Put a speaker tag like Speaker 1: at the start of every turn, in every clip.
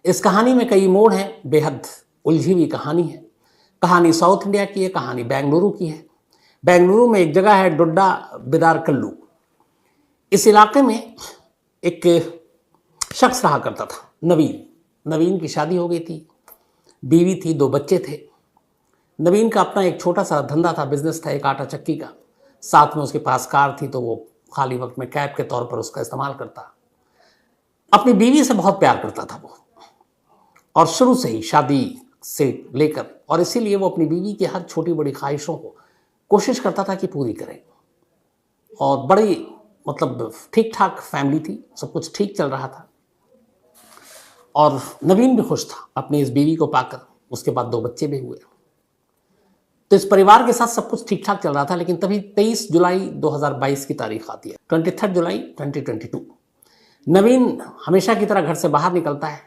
Speaker 1: इस कहानी में कई मोड़ हैं, बेहद उलझी हुई कहानी है। कहानी साउथ इंडिया की है, कहानी बेंगलुरु की है। बेंगलुरु में एक जगह है डोड्डा बिदारकल्लू। इस इलाके में एक शख्स रहा करता था, नवीन। नवीन की शादी हो गई थी, बीवी थी, 2 बच्चे थे। नवीन का अपना एक छोटा सा धंधा था, बिजनेस था, एक आटा चक्की का। साथ में उसके पास कार थी, तो वो खाली वक्त में कैब के तौर पर उसका इस्तेमाल करता। अपनी बीवी से बहुत प्यार करता था वो, और शुरू से ही शादी से लेकर, और इसीलिए वो अपनी बीवी की हर छोटी बड़ी ख्वाहिशों को कोशिश करता था कि पूरी करे। और बड़ी मतलब ठीक ठाक फैमिली थी, सब कुछ ठीक चल रहा था, और नवीन भी खुश था अपनी इस बीवी को पाकर। उसके बाद 2 बच्चे भी हुए। तो इस परिवार के साथ सब कुछ ठीक ठाक चल रहा था। लेकिन तभी 23 जुलाई 2022 की तारीख आती है, 23 जुलाई 2022। नवीन हमेशा की तरह घर से बाहर निकलता है,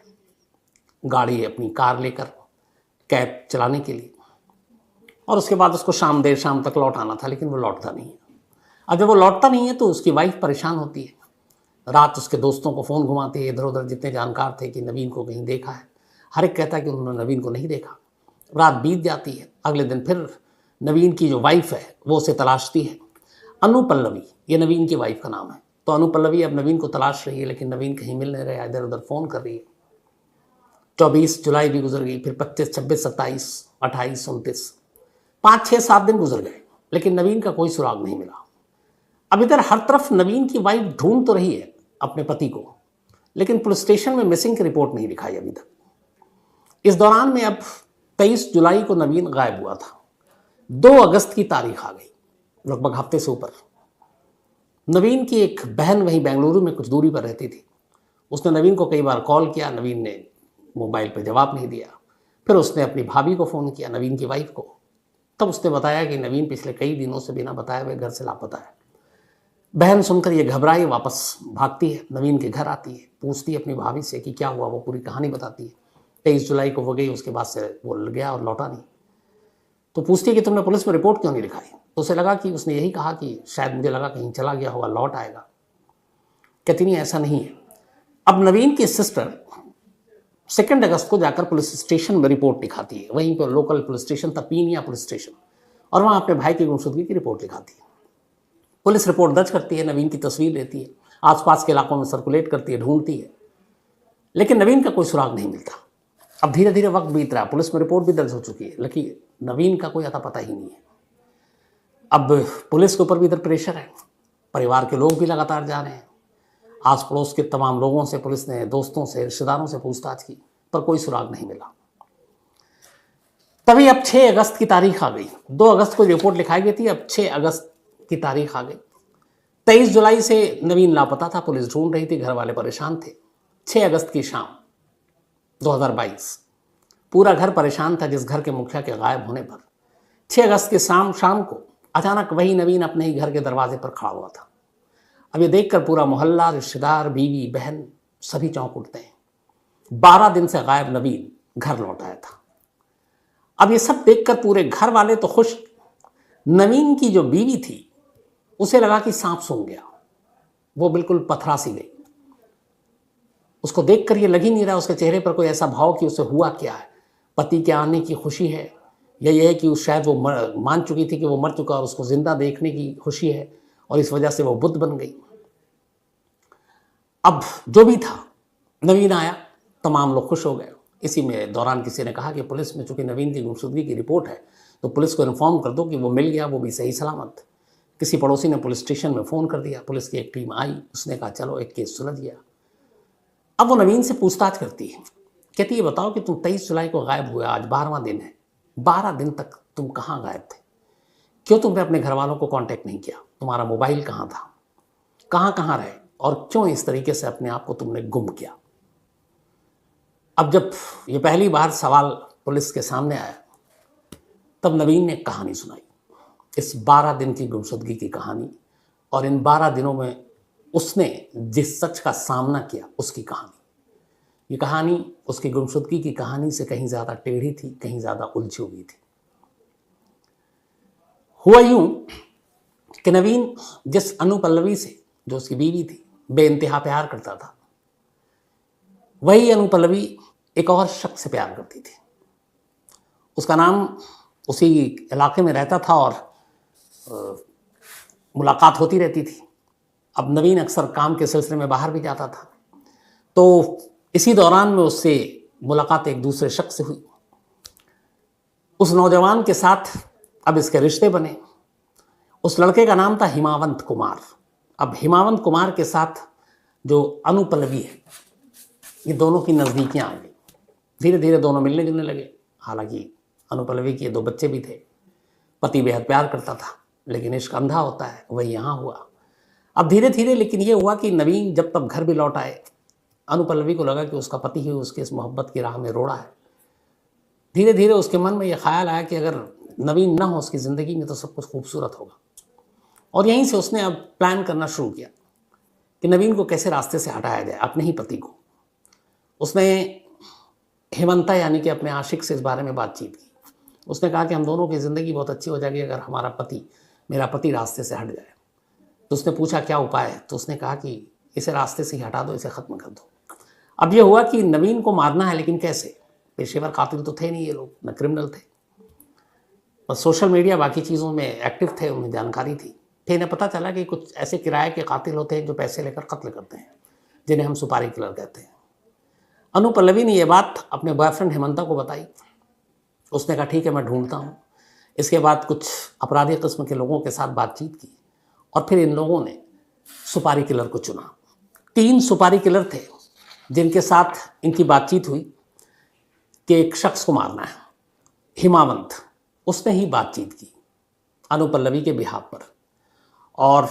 Speaker 1: गाड़ी अपनी कार लेकर, कैब चलाने के लिए। और उसके बाद उसको देर शाम तक लौट आना था, लेकिन वो लौटता नहीं है। अब जब वो लौटता नहीं है तो उसकी वाइफ परेशान होती है। रात उसके दोस्तों को फ़ोन घुमाते हैं इधर उधर, जितने जानकार थे, कि नवीन को कहीं देखा है। हर एक कहता है कि उन्होंने नवीन को नहीं देखा। रात बीत जाती है। अगले दिन फिर नवीन की जो वाइफ है वो उसे तलाशती है। अनु पल्लवी, ये नवीन की वाइफ का नाम है। तो अनु पल्लवी अब नवीन को तलाश रही है, लेकिन नवीन कहीं मिल नहीं रहा, इधर उधर फ़ोन कर रही है। 24 जुलाई भी गुजर गई, फिर 25, 26, 27, 28, 29, 5, 6, 7 दिन गुजर गए, लेकिन नवीन का कोई सुराग नहीं मिला। अब इधर हर तरफ नवीन की वाइफ ढूंढ तो रही है अपने पति को, लेकिन पुलिस स्टेशन में मिसिंग की रिपोर्ट नहीं लिखाई अभी तक। इस दौरान में अब 23 जुलाई को नवीन गायब हुआ था। 2 अगस्त की तारीख आ गई, लगभग हफ्ते से ऊपर। नवीन की एक बहन वहीं बेंगलुरु में कुछ दूरी पर रहती थी। उसने नवीन को कई बार कॉल किया, नवीन ने मोबाइल पर जवाब नहीं दिया। फिर उसने अपनी भाभी को फ़ोन किया, नवीन की वाइफ को। तब उसने बताया कि नवीन पिछले कई दिनों से बिना बताए हुए घर से लापता है। बहन सुनकर ये घबराई, वापस भागती है, नवीन के घर आती है, पूछती है अपनी भाभी से कि क्या हुआ। वो पूरी कहानी बताती है। 23 जुलाई को वो गई, उसके बाद से वो गया और लौटा नहीं। तो पूछती है कि तुमने पुलिस में रिपोर्ट क्यों नहीं लिखाई। तो उसे लगा कि उसने यही कहा कि शायद मुझे लगा कहीं चला गया होगा, लौट आएगा। कहती नहीं, ऐसा नहीं है। अब नवीन की सिस्टर 2 अगस्त को जाकर पुलिस स्टेशन में रिपोर्ट लिखाती है, वहीं पर लोकल पुलिस स्टेशन था, पीनिया पुलिस स्टेशन, और वहाँ अपने भाई की गुमशुदगी की रिपोर्ट लिखाती है। पुलिस रिपोर्ट दर्ज करती है, नवीन की तस्वीर लेती है, आसपास के इलाकों में सर्कुलेट करती है, ढूंढती है, लेकिन नवीन का कोई सुराग नहीं मिलता। अब धीरे धीरे वक्त बीत रहा है, पुलिस में रिपोर्ट भी दर्ज हो चुकी है, लेकिन नवीन का कोई अता पता ही नहीं है। अब पुलिस के ऊपर भी इधर प्रेशर है, परिवार के लोग भी लगातार जा रहे हैं। आस पड़ोस के तमाम लोगों से पुलिस ने, दोस्तों से, रिश्तेदारों से पूछताछ की, पर कोई सुराग नहीं मिला। तभी अब 6 अगस्त की तारीख आ गई। 2 अगस्त को रिपोर्ट लिखाई गई थी, अब 6 अगस्त की तारीख आ गई। 23 जुलाई से नवीन लापता था, पुलिस ढूंढ रही थी, घर वाले परेशान थे। 6 अगस्त की शाम 2022, पूरा घर परेशान था जिस घर के मुखिया के गायब होने पर। 6 अगस्त की शाम को अचानक वही नवीन अपने ही घर के दरवाजे पर खड़ा हुआ था। अब ये देखकर पूरा मोहल्ला, रिश्तेदार, बीवी, बहन सभी चौंक उठते हैं। 12 दिन से गायब नवीन घर लौट आया था। अब ये सब देखकर पूरे घर वाले तो खुश, नवीन की जो बीवी थी उसे लगा कि सांप सूंघ गया। वो बिल्कुल पथरा सी गई। उसको देखकर ये लग ही नहीं रहा उसके चेहरे पर कोई ऐसा भाव कि उसे हुआ क्या है। पति के आने की खुशी है, या यह है कि शायद वो मान चुकी थी कि वो मर चुका और उसको जिंदा देखने की खुशी है, और इस वजह से वो बुद्ध बन गई। अब जो भी था, नवीन आया, तमाम लोग खुश हो गए। इसी में दौरान किसी ने कहा कि पुलिस में चूंकि नवीन की गुमशुदगी की रिपोर्ट है, तो पुलिस को इन्फॉर्म कर दो कि वो मिल गया, वो भी सही सलामत। किसी पड़ोसी ने पुलिस स्टेशन में फ़ोन कर दिया, पुलिस की एक टीम आई, उसने कहा चलो एक केस सुलझ गया। अब वो नवीन से पूछताछ करती है, कहती है बताओ कि तुम 23 जुलाई को गायब हुए, आज 12वां दिन है, 12 दिन तक तुम कहाँ गायब थे? क्यों तुमने अपने घर वालों को कांटेक्ट नहीं किया? तुम्हारा मोबाइल कहाँ था? कहाँ कहाँ रहे? और क्यों इस तरीके से अपने आप को तुमने गुम किया? अब जब ये पहली बार सवाल पुलिस के सामने आया, तब नवीन ने कहानी सुनाई, इस 12 दिन की गुमशुदगी की कहानी, और इन 12 दिनों में उसने जिस सच का सामना किया उसकी कहानी। ये कहानी उसकी गुमशुदगी की कहानी से कहीं ज़्यादा टेढ़ी थी, कहीं ज़्यादा उलझी हुई थी। हुआ यूं कि नवीन जिस अनु पल्लवी से, जो उसकी बीवी थी, बेइंतहा प्यार करता था, वही अनु पल्लवी एक और शख्स से प्यार करती थी। उसका नाम उसी इलाके में रहता था और मुलाकात होती रहती थी। अब नवीन अक्सर काम के सिलसिले में बाहर भी जाता था, तो इसी दौरान में उससे मुलाकात एक दूसरे शख्स से हुई। उस नौजवान के साथ अब इसके रिश्ते बने। उस लड़के का नाम था हिमावंत कुमार। अब हिमावंत कुमार के साथ जो अनुपल्लवी है, ये दोनों की नज़दीकियाँ आ गई। धीरे धीरे दोनों मिलने जुलने लगे। हालांकि अनुपल्लवी के 2 बच्चे भी थे। पति बेहद प्यार करता था, लेकिन इश्क अंधा होता है, वही यहाँ हुआ। अब धीरे धीरे लेकिन ये हुआ कि नवीन जब तब घर भी लौट आए, अनुपल्लवी को लगा कि उसका पति ही उसके इस मोहब्बत की राह में रोड़ा है। धीरे धीरे उसके मन में यह ख्याल आया कि अगर नवीन ना हो उसकी ज़िंदगी में तो सब कुछ खूबसूरत होगा। और यहीं से उसने अब प्लान करना शुरू किया कि नवीन को कैसे रास्ते से हटाया जाए, अपने ही पति को। उसने हेमंता यानी कि अपने आशिक से इस बारे में बातचीत की। उसने कहा कि हम दोनों की ज़िंदगी बहुत अच्छी हो जाएगी अगर मेरा पति रास्ते से हट जाए। तो उसने पूछा क्या उपाय है, तो उसने कहा कि इसे रास्ते से ही हटा दो, इसे ख़त्म कर दो। अब ये हुआ कि नवीन को मारना है, लेकिन कैसे? पेशेवर कातिल तो थे नहीं ये लोग, न क्रिमिनल थे, बस सोशल मीडिया बाकी चीज़ों में एक्टिव थे, उन्हें जानकारी थी। फिर इन्हें पता चला कि कुछ ऐसे किराए के कातिल होते हैं जो पैसे लेकर कत्ल करते हैं, जिन्हें हम सुपारी किलर कहते हैं। अनुपल्लवी ने यह बात अपने बॉयफ्रेंड हेमंता को बताई। उसने कहा ठीक है मैं ढूंढता हूँ। इसके बाद कुछ अपराधी किस्म के लोगों के साथ बातचीत की और फिर इन लोगों ने सुपारी किलर को चुना। 3 सुपारी किलर थे जिनके साथ इनकी बातचीत हुई कि एक शख्स को मारना है। हिमावंत, उसने ही बातचीत की अनुपल्लवी के बिहाफ पर, और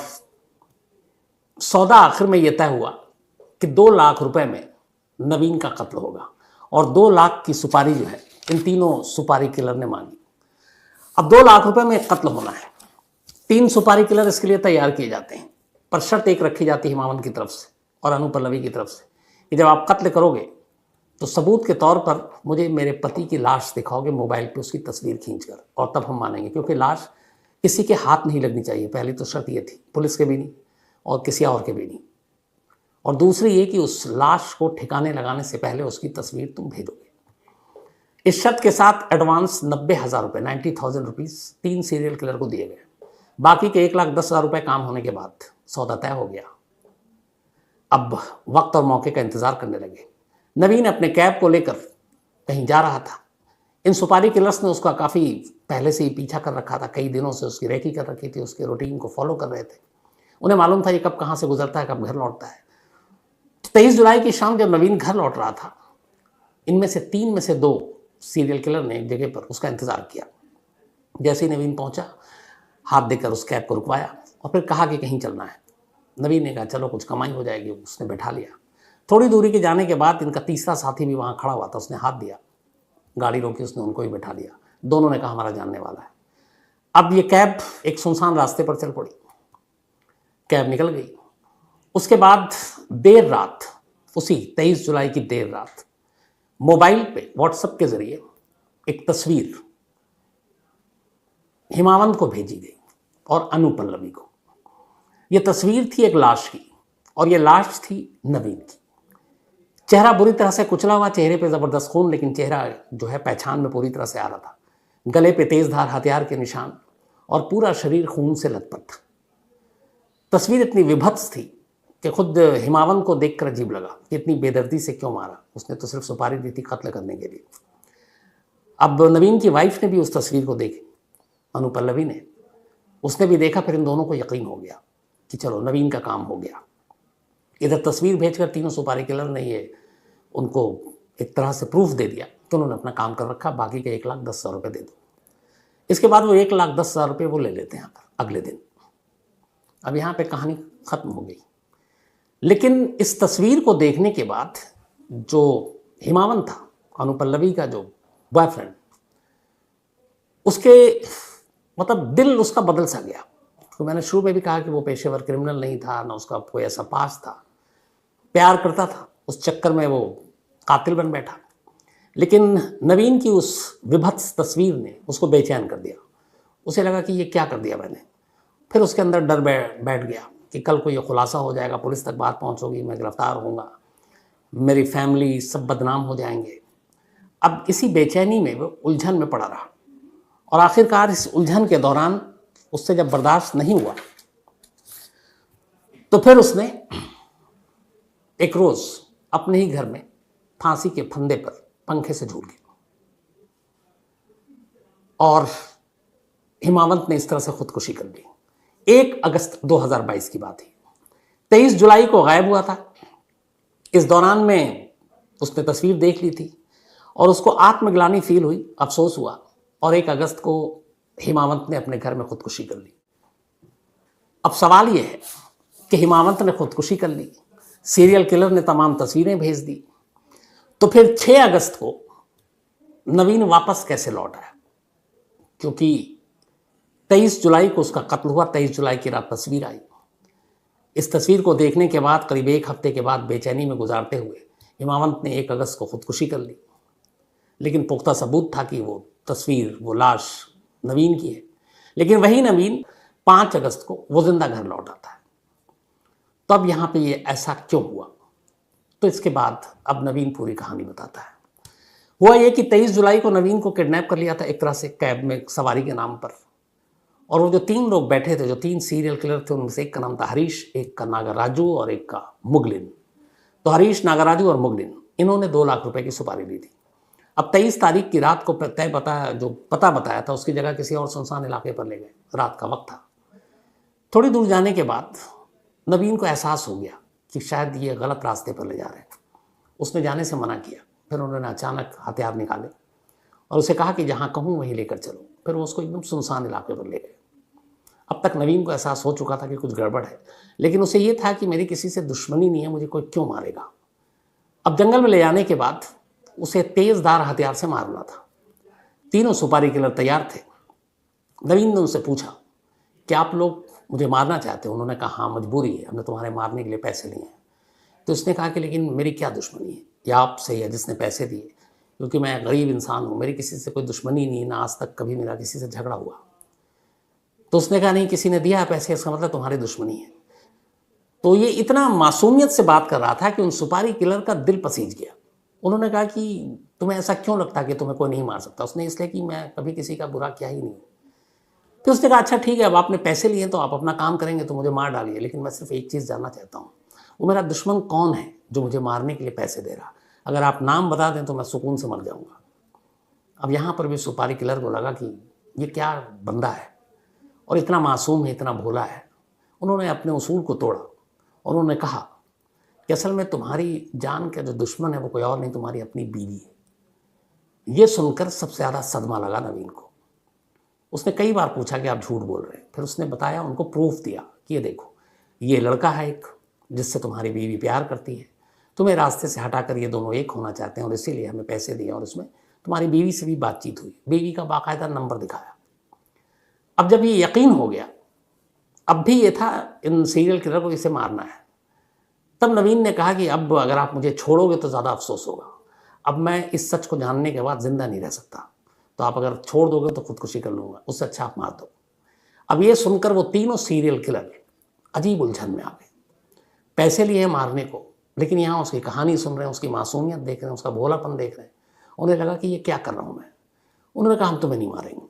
Speaker 1: सौदा आखिर में यह तय हुआ कि 2 लाख रुपए में नवीन का कत्ल होगा और 2 लाख की सुपारी जो है इन तीनों सुपारी किलर ने मांगी। अब 2 लाख रुपए में कत्ल होना है। 3 सुपारी किलर इसके लिए तैयार किए जाते हैं, पर शर्त एक रखी जाती है हिमावंत की तरफ से और अनुपल्लवी की तरफ से कि जब आप कत्ल करोगे तो सबूत के तौर पर मुझे मेरे पति की लाश दिखाओगे मोबाइल पे, उसकी तस्वीर खींचकर, और तब हम मानेंगे, क्योंकि लाश किसी के हाथ नहीं लगनी चाहिए। पहली तो शर्त ये थी, पुलिस के भी नहीं और किसी और के भी नहीं। और दूसरी ये कि उस लाश को ठिकाने लगाने से पहले उसकी तस्वीर तुम भेजोगे। इस शर्त के साथ एडवांस 90,000 रुपये, 90,000 रुपीज़ 3 सीरियल किलर को दिए गए। बाकी के 1,10,000 रुपये काम होने के बाद सौदा तय हो गया। अब वक्त और मौके का इंतजार करने लगे। नवीन अपने कैब को लेकर कहीं जा रहा था। इन सुपारी किलर्स ने उसका काफ़ी पहले से ही पीछा कर रखा था, कई दिनों से उसकी रेकी कर रखी थी, उसके रूटीन को फॉलो कर रहे थे। उन्हें मालूम था ये कब कहाँ से गुजरता है, कब घर लौटता है। 23 जुलाई की शाम जब नवीन घर लौट रहा था, इनमें से 3 में से 2 सीरियल किलर ने एक जगह पर उसका इंतज़ार किया। जैसे ही नवीन पहुंचा, हाथ देकर उस कैब को रुकवाया और फिर कहा कि कहीं चलना है। नवीन ने कहा चलो कुछ कमाई हो जाएगी, उसने बैठा लिया। थोड़ी दूरी के जाने के बाद इनका तीसरा साथी भी वहाँ खड़ा हुआ था, उसने हाथ दिया, गाड़ी रोकी, उसने उनको ही बैठा लिया। दोनों ने कहा हमारा जानने वाला है। अब ये कैब एक सुनसान रास्ते पर चल पड़ी, कैब निकल गई। उसके बाद देर रात, उसी 23 जुलाई की देर रात, मोबाइल पे व्हाट्सएप के जरिए एक तस्वीर हिमावंत को भेजी गई और अनुपल्लवी को। यह तस्वीर थी एक लाश की और यह लाश थी नवीन की। चेहरा बुरी तरह से कुचला हुआ, चेहरे पे जबरदस्त खून, लेकिन चेहरा जो है पहचान में पूरी तरह से आ रहा था। गले पे तेजधार हथियार के निशान और पूरा शरीर खून से लथपथ। तस्वीर इतनी विभत्स थी कि खुद हिमावंत को देखकर अजीब लगा कि इतनी बेदर्दी से क्यों मारा। उसने तो सिर्फ सुपारी दी थी कत्ल करने के लिए। अब नवीन की वाइफ ने भी उस तस्वीर को देखी, अनुपल्लवी ने, उसने भी देखा। फिर इन दोनों को यकीन हो गया कि चलो नवीन का काम हो गया। इधर तस्वीर भेजकर तीनों सुपारी किलर ने ये उनको एक तरह से प्रूफ दे दिया कि उन्होंने अपना काम कर रखा, बाकी के 1,10,000 रुपये दे दो। इसके बाद वो 1,10,000 रुपये वो ले लेते हैं अगले दिन। अब यहाँ पे कहानी ख़त्म हो गई। लेकिन इस तस्वीर को देखने के बाद जो हिमावंत था, अनुपल्लवी का जो बॉयफ्रेंड, उसके मतलब दिल उसका बदल सा गया। तो मैंने शुरू में भी कहा कि वो पेशेवर क्रिमिनल नहीं था, ना उसका कोई ऐसा पास था, प्यार करता था, उस चक्कर में वो कातिल बन बैठा। लेकिन नवीन की उस विभत्स तस्वीर ने उसको बेचैन कर दिया। उसे लगा कि ये क्या कर दिया मैंने। फिर उसके अंदर डर बैठ गया कि कल को ये खुलासा हो जाएगा, पुलिस तक बात पहुंचोगी, मैं गिरफ्तार होऊंगा, मेरी फैमिली सब बदनाम हो जाएंगे। अब इसी बेचैनी में वो उलझन में पड़ा रहा और आखिरकार इस उलझन के दौरान उससे जब बर्दाश्त नहीं हुआ तो फिर उसने एक रोज अपने ही घर में फांसी के फंदे पर पंखे से झूल गया और हिमावंत ने इस तरह से खुदकुशी कर ली। 1 अगस्त 2022 की बात है। 23 जुलाई को गायब हुआ था। इस दौरान में उसने तस्वीर देख ली थी और उसको आत्मग्लानि फील हुई, अफसोस हुआ और 1 अगस्त को हिमावंत ने अपने घर में खुदकुशी कर ली। अब सवाल यह है कि हिमावंत ने खुदकुशी कर ली, सीरियल किलर ने तमाम तस्वीरें भेज दी, तो फिर 6 अगस्त को नवीन वापस कैसे लौट आया? क्योंकि 23 जुलाई को उसका कत्ल हुआ, 23 जुलाई की रात तस्वीर आई। इस तस्वीर को देखने के बाद करीब 1 हफ्ते के बाद बेचैनी में गुजारते हुए हिमावंत ने 1 अगस्त को खुदकुशी कर ली, लेकिन पुख्ता सबूत था कि वो तस्वीर, वो लाश नवीन की है। लेकिन वही नवीन 5 अगस्त को वो जिंदा घर लौट आता है। तो अब यहाँ पे ये ऐसा क्यों हुआ? तो इसके बाद अब नवीन पूरी कहानी बताता है। हुआ ये कि 23 जुलाई को नवीन को किडनैप कर लिया था एक तरह से कैब में सवारी के नाम पर, और वो जो 3 लोग बैठे थे, जो 3 सीरियल किलर थे, उनमें से एक का नाम था हरीश, एक का नागराजू और एक का मुगलिन। तो हरीश, नागराजू और मुगलिन, इन्होंने 2 लाख रुपए की सुपारी दी थी। अब 23 तारीख की रात को जो पता बताया था उसकी जगह किसी और सुनसान इलाके पर ले गए। रात का वक्त था। थोड़ी दूर जाने के बाद नवीन को एहसास हो गया कि शायद ये गलत रास्ते पर ले जा रहे हैं। उसने जाने से मना किया। फिर उन्होंने अचानक हथियार निकाले और उसे कहा कि जहाँ कहूँ वहीं लेकर चलो। फिर वो उसको एकदम सुनसान इलाके पर ले गए। अब तक नवीन को एहसास हो चुका था कि कुछ गड़बड़ है, लेकिन उसे ये था कि मेरी किसी से दुश्मनी नहीं है, मुझे कोई क्यों मारेगा। अब जंगल में ले जाने के बाद उसे तेजधार हथियार से मारना था। तीनों सुपारी किलर तैयार थे। नवीन ने उनसे पूछा कि आप लोग मुझे मारना चाहते हो? उन्होंने कहा हाँ, मजबूरी है, हमने तुम्हारे मारने के लिए पैसे लिए हैं। तो उसने कहा कि लेकिन मेरी क्या दुश्मनी है, या आपसे या जिसने पैसे दिए, क्योंकि मैं गरीब इंसान हूँ, मेरी किसी से कोई दुश्मनी नहीं, ना आज तक कभी मेरा किसी से झगड़ा हुआ। तो उसने कहा नहीं, किसी ने दिया है पैसे, इसका मतलब तुम्हारी दुश्मनी है। तो ये इतना मासूमियत से बात कर रहा था कि उन सुपारी किलर का दिल पसीज गया। उन्होंने कहा कि तुम्हें ऐसा क्यों लगता कि तुम्हें कोई नहीं मार सकता? उसने इसलिए कि मैं कभी किसी का बुरा किया ही नहीं। फिर उसने कहा अच्छा ठीक है, अब आपने पैसे लिए तो आप अपना काम करेंगे तो मुझे मार डालिए, लेकिन मैं सिर्फ एक चीज़ जानना चाहता हूँ, वो मेरा दुश्मन कौन है जो मुझे मारने के लिए पैसे दे रहा? अगर आप नाम बता दें तो मैं सुकून से मर जाऊँगा। अब यहाँ पर भी सुपारी किलर को लगा कि ये क्या बंदा है और इतना मासूम है, इतना भोला है। उन्होंने अपने उसूल को तोड़ा और उन्होंने कहा कि असल में तुम्हारी जान का जो दुश्मन है वो कोई और नहीं, तुम्हारी अपनी बीवी है। ये सुनकर सबसे ज़्यादा सदमा लगा नवीन को। उसने कई बार पूछा कि आप झूठ बोल रहे हैं। फिर उसने बताया, उनको प्रूफ दिया कि ये देखो, ये लड़का है एक जिससे तुम्हारी बीवी प्यार करती है, तुम्हें रास्ते से हटाकर ये दोनों एक होना चाहते हैं और इसीलिए हमें पैसे दिए, और उसमें तुम्हारी बीवी से भी बातचीत हुई, बीवी का बाकायदा नंबर दिखाया। अब जब ये यकीन हो गया, अब भी ये था इन सीरियल किलर को इसे मारना है, तब नवीन ने कहा कि अब अगर आप मुझे छोड़ोगे तो ज़्यादा अफसोस होगा। अब मैं इस सच को जानने के बाद जिंदा नहीं रह सकता, तो आप अगर छोड़ दोगे तो खुदकुशी कर लूँगा, उससे अच्छा आप मार दो। अब ये सुनकर वो तीनों सीरियल किलर अजीब उलझन में आ गए। पैसे लिए मारने को, लेकिन यहाँ उसकी कहानी सुन रहे हैं, उसकी मासूमियत देख रहे हैं, उसका भोलापन देख रहे हैं। उन्हें लगा कि ये क्या कर रहा हूँ मैं। उन्होंने कहा हम तुम्हें नहीं मारेंगे।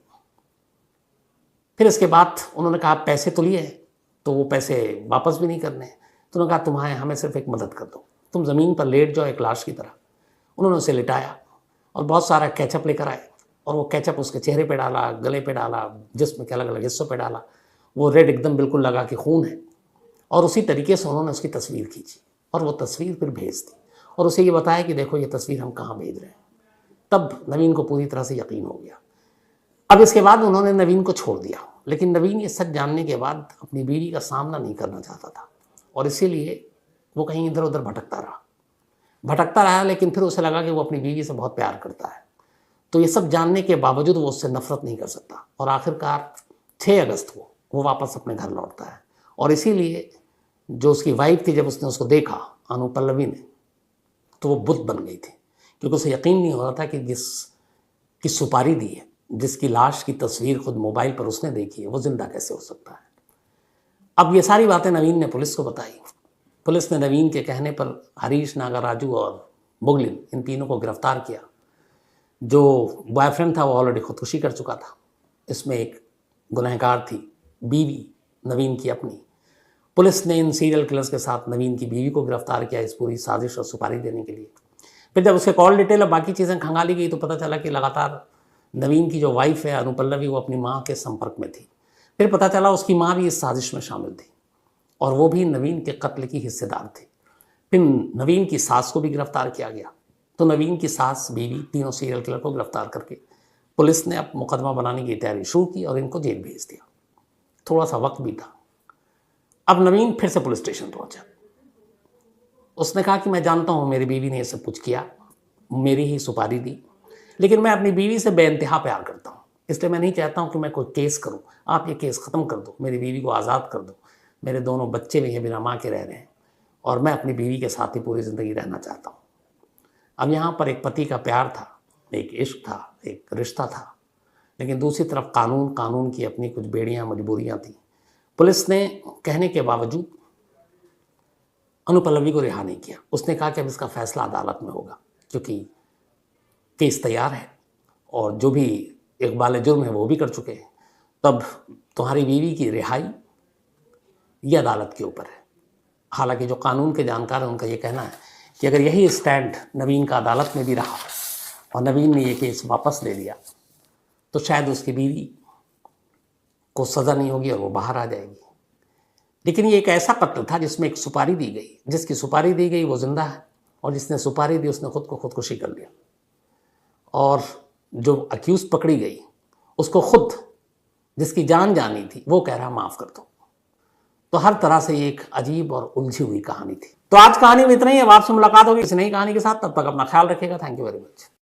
Speaker 1: फिर इसके बाद उन्होंने कहा पैसे तो लिए, तो वो पैसे वापस भी नहीं करने। तो उन्होंने कहा तुम्हारे हमें सिर्फ एक मदद कर दो, तुम ज़मीन पर लेट जाओ एक लाश की तरह। उन्होंने उसे लिटाया और बहुत सारा केचप लेकर आए और वो केचप उसके चेहरे पे डाला, गले पे डाला, जिस्म के अलग अलग हिस्सों पे डाला। वो रेड एकदम बिल्कुल लगा कि खून है। और उसी तरीके से उन्होंने उसकी तस्वीर खींची और वो तस्वीर फिर भेज दी और उसे ये बताया कि देखो ये तस्वीर हम कहाँ भेज रहे हैं। तब नवीन को पूरी तरह से यकीन हो गया। अब इसके बाद उन्होंने नवीन को छोड़ दिया, लेकिन नवीन ये सच जानने के बाद अपनी बीवी का सामना नहीं करना चाहता था और इसीलिए वो कहीं इधर उधर भटकता रहा। लेकिन फिर उसे लगा कि वो अपनी बीवी से बहुत प्यार करता है, तो ये सब जानने के बावजूद वो उससे नफरत नहीं कर सकता। और आखिरकार 6 अगस्त को वो वापस अपने घर लौटता है और इसीलिए जो उसकी वाइफ थी, जब उसने उसको देखा अनु पल्लवी ने, तो वो बुत बन गई थी, क्योंकि उसे यकीन नहीं हो रहा था कि जिसकी सुपारी दी है, जिसकी लाश की तस्वीर खुद मोबाइल पर उसने देखी है, वो जिंदा कैसे हो सकता है। अब ये सारी बातें नवीन ने पुलिस को बताई। पुलिस ने नवीन के कहने पर हरीश, नागराजू और मुगलिन, इन तीनों को गिरफ्तार किया। जो बॉयफ्रेंड था वो ऑलरेडी खुदकुशी कर चुका था। इसमें एक गुनहगार थी बीवी नवीन की अपनी। पुलिस ने इन सीरियल किलर्स के साथ नवीन की बीवी को गिरफ्तार किया इस पूरी साजिश और सुपारी देने के लिए। फिर जब उसके कॉल डिटेल और बाकी चीज़ें खंगाली गई तो पता चला कि लगातार नवीन की जो वाइफ है अनुपल्लवी वो अपनी माँ के संपर्क में थी। फिर पता चला उसकी माँ भी इस साजिश में शामिल थी और वो भी नवीन के कत्ल की हिस्सेदार थी। फिर नवीन की सास को भी गिरफ्तार किया गया। तो नवीन की सास बीवी तीनों सीरियल किलर को गिरफ्तार करके पुलिस ने अब मुकदमा बनाने की तैयारी शुरू की और इनको जेल भेज दिया। थोड़ा सा वक्त बीता। अब नवीन फिर से पुलिस स्टेशन पहुंचा। उसने कहा कि मैं जानता हूं मेरी बीवी ने ये सब कुछ किया, मेरी ही सुपारी दी, लेकिन मैं अपनी बीवी से बेइंतहा प्यार करता हूं, इसलिए मैं नहीं चाहता हूं कि मैं कोई केस करूं। आप ये केस ख़त्म कर दो, मेरी बीवी को आज़ाद कर दो। मेरे दोनों बच्चे भी हैं, बिना माँ के रह रहे हैं और मैं अपनी बीवी के साथ ही पूरी ज़िंदगी रहना चाहता हूँ। अब यहाँ पर एक पति का प्यार था, एक इश्क था, एक रिश्ता था, लेकिन दूसरी तरफ कानून की अपनी कुछ बेड़ियाँ मजबूरियाँ थीं। पुलिस ने कहने के बावजूद अनुपल्लवी को रिहा नहीं किया। उसने कहा कि अब इसका फैसला अदालत में होगा, क्योंकि केस तैयार है और जो भी इकबाल जुर्म है वो भी कर चुके हैं। तब तुम्हारी बीवी की रिहाई ये अदालत के ऊपर है। हालांकि जो कानून के जानकार हैं उनका ये कहना है कि अगर यही स्टैंड नवीन का अदालत में भी रहा और नवीन ने ये केस वापस ले लिया तो शायद उसकी बीवी को सज़ा नहीं होगी और वो बाहर आ जाएगी। लेकिन ये एक ऐसा कत्ल था जिसमें एक सुपारी दी गई, जिसकी सुपारी दी गई वो जिंदा है और जिसने सुपारी दी उसने खुद को खुदकुशी कर लिया। और जो अक्यूज पकड़ी गई उसको खुद जिसकी जान जानी थी वो कह रहा माफ़ कर दो। तो हर तरह से ये एक अजीब और उलझी हुई कहानी थी। तो आज कहानी में इतना ही। अब आपसे मुलाकात होगी इस नई कहानी के साथ, तब तक अपना ख्याल रखिएगा। Thank you very much.